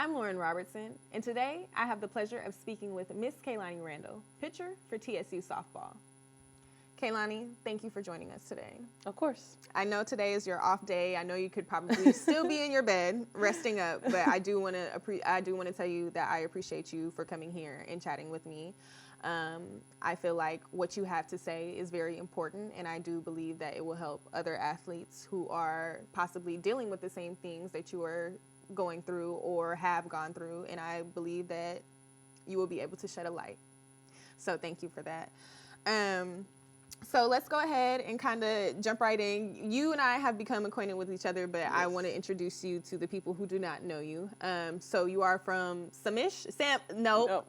I'm Lauren Robertson, and today I have the pleasure of speaking with Miss Kaelani Randle, pitcher for TSU softball. Kaelani, thank you for joining us today. Of course. I know today is your off day. I know you could probably still be in your bed resting up, but I do want to tell you that I appreciate you for coming here and chatting with me. I feel like what you have to say is very important, and I do believe that it will help other athletes who are possibly dealing with the same things that you are going through or have gone through, and I believe that you will be able to shed a light. So thank you for that. So let's go ahead and kind of jump right in. You and I have become acquainted with each other, but yes. I want to introduce you to the people who do not know you. So you are from Sammamish? Nope.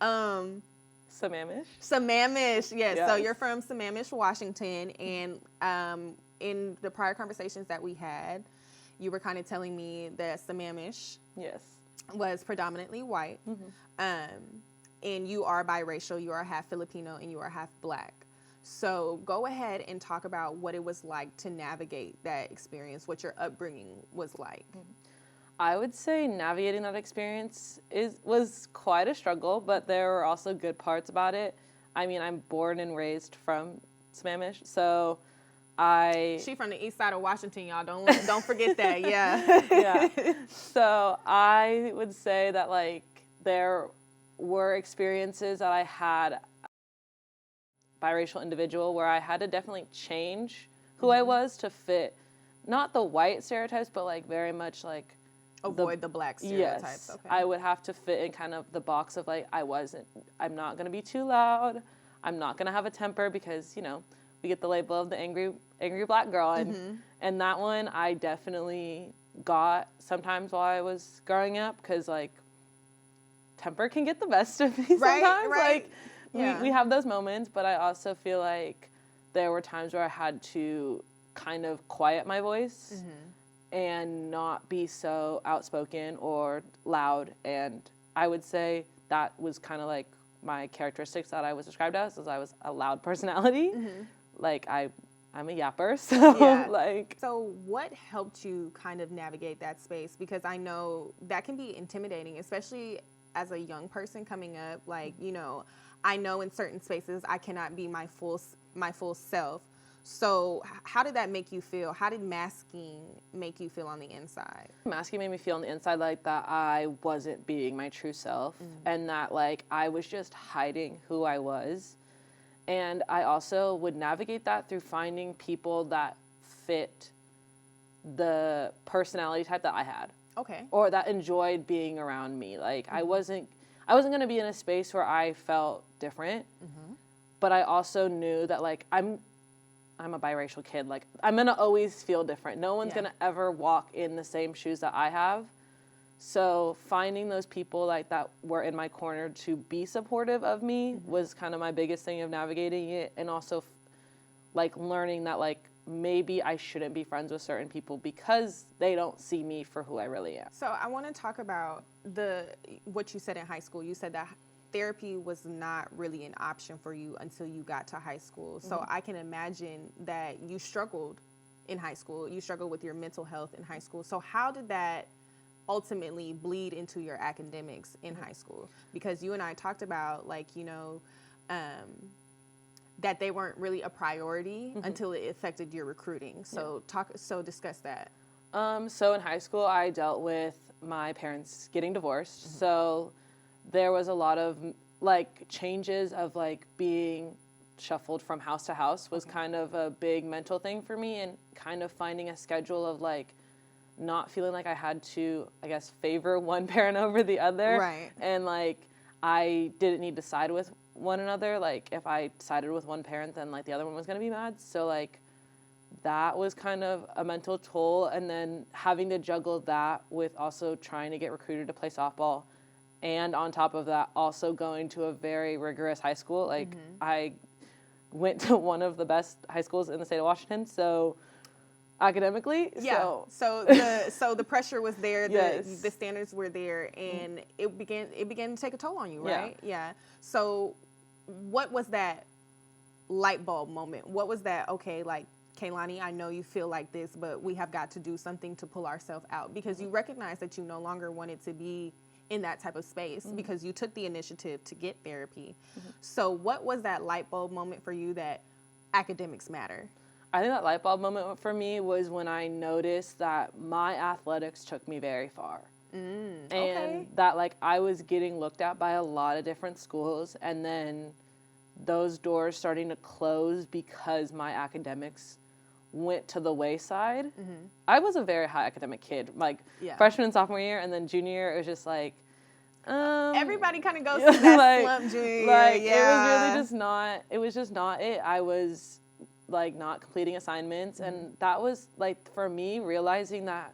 Sammamish? Sammamish, yes. So you're from Sammamish, Washington, and in the prior conversations that we had, you were kind of telling me that Sammamish was predominantly white, and you are biracial, you are half Filipino, and you are half Black. So go ahead and talk about what it was like to navigate that experience, what your upbringing was like. I would say navigating that experience was quite a struggle, but there were also good parts about it. I mean, I'm born and raised from Sammamish, so She from the east side of Washington, y'all. Don't forget that, yeah. So I would say that, like, there were experiences that I had biracial individual where I had to definitely change who I was to fit not the white stereotypes, but like very much like avoid the Black stereotypes. Yes, okay. I would have to fit in kind of the box of like I'm not gonna be too loud, I'm not gonna have a temper because we get the label of the angry Black girl, and that one I definitely got sometimes while I was growing up because like temper can get the best of me sometimes. Right. Like we have those moments, but I also feel like there were times where I had to kind of quiet my voice and not be so outspoken or loud. And I would say that was kind of like my characteristics that I was described as I was a loud personality. Like I'm a yapper, so So what helped you kind of navigate that space? Because I know that can be intimidating, especially as a young person coming up. Like, I know in certain spaces I cannot be my full self. So how did that make you feel? How did masking make you feel on the inside? Masking made me feel on the inside like that I wasn't being my true self and that like I was just hiding who I was. And I also would navigate that through finding people that fit the personality type that I had. Okay. Or that enjoyed being around me. Like I wasn't going to be in a space where I felt different. But I also knew that like I'm a biracial kid. Like I'm going to always feel different. No one's going to ever walk in the same shoes that I have. So finding those people like that were in my corner to be supportive of me was kind of my biggest thing of navigating it, and also like learning that like maybe I shouldn't be friends with certain people because they don't see me for who I really am. So I want to talk about what you said in high school. You said that therapy was not really an option for you until you got to high school. So I can imagine that you struggled in high school. You struggled with your mental health in high school. So how did that ultimately bleed into your academics in high school? Because you and I talked about that they weren't really a priority until it affected your recruiting. So discuss that. So in high school, I dealt with my parents getting divorced. So there was a lot of like changes of like being shuffled from house to house was kind of a big mental thing for me, and kind of finding a schedule of like not feeling like I had to, I guess, favor one parent over the other. Right. And like I didn't need to side with one another. Like if I sided with one parent, then like the other one was going to be mad. So like that was kind of a mental toll. And then having to juggle that with also trying to get recruited to play softball. And on top of that, also going to a very rigorous high school. Like I went to one of the best high schools in the state of Washington. So academically, so the pressure was there, the standards were there, and it began to take a toll on you, right? Yeah. So what was that light bulb moment? What was that, okay, like Kaelani, I know you feel like this, but we have got to do something to pull ourselves out, because you recognize that you no longer wanted to be in that type of space because you took the initiative to get therapy. So what was that light bulb moment for you that academics matter? I think that light bulb moment for me was when I noticed that my athletics took me very far. And that, like, I was getting looked at by a lot of different schools, and then those doors starting to close because my academics went to the wayside. I was a very high academic kid, like freshman and sophomore year, and then junior year, it was just like, everybody kind of goes through that like, slump junior year. Like, it was just not it. I was, like, not completing assignments, and that was, like, for me, realizing that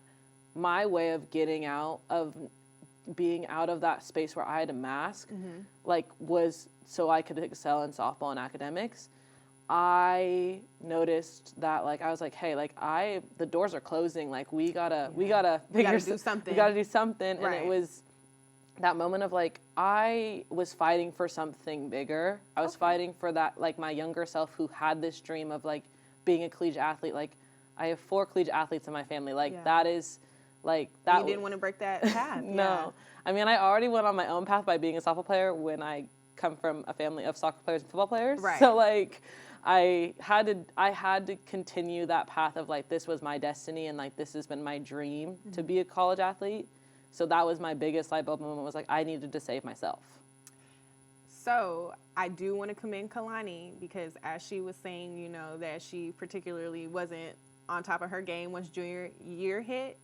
my way of getting out of being out of that space where I had to mask, like, was so I could excel in softball and academics. I noticed that, like, I was like, hey, like, the doors are closing. Like, we gotta do something. We gotta do something. Right. And it was that moment of, like, I was fighting for something bigger. I was fighting for that, like, my younger self who had this dream of, like, being a collegiate athlete. Like, I have 4 collegiate athletes in my family. Like, that is, like, that. You didn't want to break that path. No. I mean, I already went on my own path by being a softball player when I come from a family of soccer players and football players. Right. So, like, I had to continue that path of, like, this was my destiny, and, like, this has been my dream to be a college athlete. So that was my biggest light bulb moment, was, like, I needed to save myself. So I do want to commend Kaelani, because as she was saying, you know, that she particularly wasn't on top of her game once junior year hit.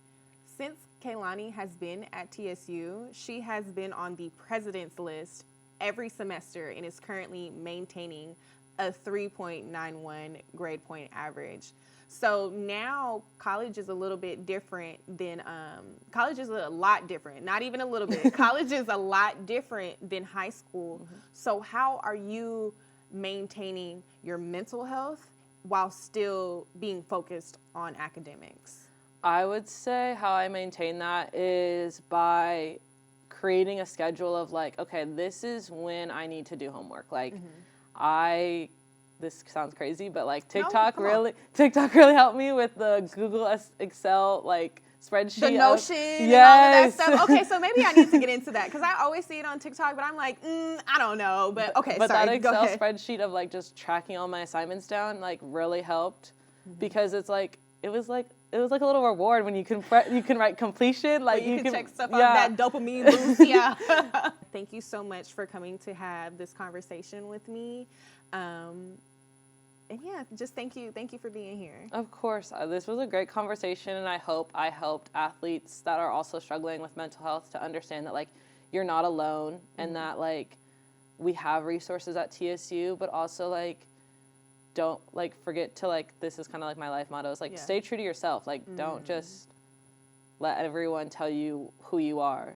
Since Kaelani has been at TSU, she has been on the president's list every semester and is currently maintaining a 3.91 grade point average. So now college is a little bit different than, college is a lot different, not even a little bit. College is a lot different than high school. So how are you maintaining your mental health while still being focused on academics? I would say how I maintain that is by creating a schedule of, like, okay, this is when I need to do homework. Like, this sounds crazy, but, like, TikTok really helped me with the Google Excel, like, spreadsheet. The Notion and all of that stuff. Okay, so maybe I need to get into that, because I always see it on TikTok, but I'm like, I don't know. But okay, but sorry, that go Excel ahead. spreadsheet of, like, just tracking all my assignments down, like, really helped, because it's like it was like a little reward when you can write completion, like, you can check stuff off, that dopamine boost. Yeah. Thank you so much for coming to have this conversation with me. And yeah, just thank you for being here. Of course, this was a great conversation, and I hope I helped athletes that are also struggling with mental health to understand that, like, you're not alone, and that, like, we have resources at TSU, but also, like, don't, like, forget to, like, this is kind of like my life motto, is, like, stay true to yourself. Like, don't just let everyone tell you who you are.